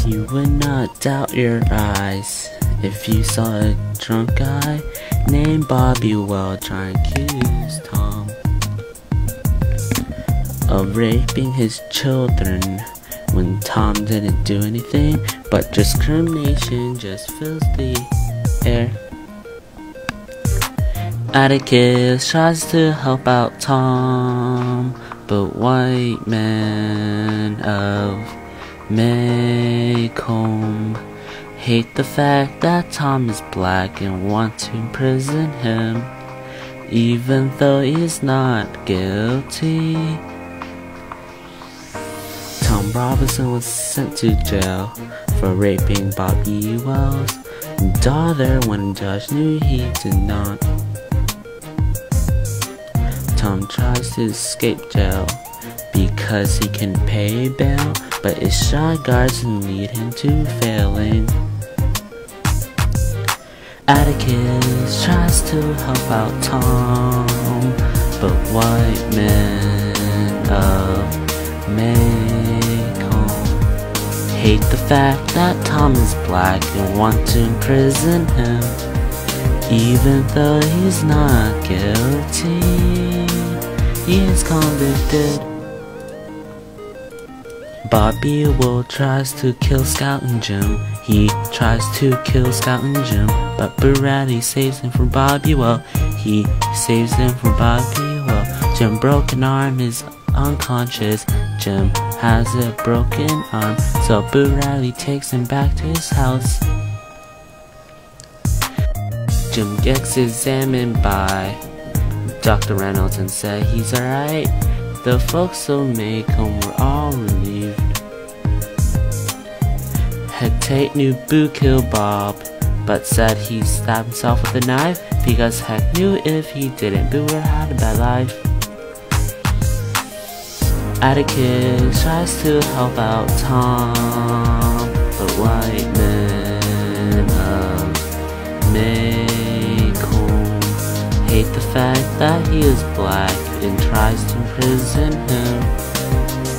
You would not doubt your eyes if you saw a drunk guy named Bobby Well try and accuse Tom of raping his children when Tom didn't do anything, but discrimination just fills the air. Atticus tries to help out Tom, but white men of Maycomb hate the fact that Tom is black and want to imprison him, even though he's not guilty. Tom Robinson was sent to jail for raping Bobby Wells' daughter when the judge knew he did not. Tom tries to escape jail because he can pay bail, but his shy guards lead him to failing. Atticus tries to help out Tom, but white men of Maycomb hate the fact that Tom is black and want to imprison him, even though he's not guilty. He is convicted. Bobby Will tries to kill Scout and Jim. He tries to kill Scout and Jim, but Bradley saves him from Bobby Well. He saves him from Bobby Well. Jim's broken arm is unconscious. Jim has a broken arm, so Bradley takes him back to his house. Jim gets examined by Dr. Reynolds and said he's alright. The folks of Maycomb were all relieved. Heck knew Boo killed Bob, but said he stabbed himself with a knife because Heck knew if he didn't, Boo would have had a bad life. Atticus tries to help out Tom, but white men of Maycomb hate the fact that he is black and tries to imprison him,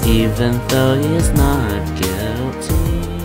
even though he is not guilty.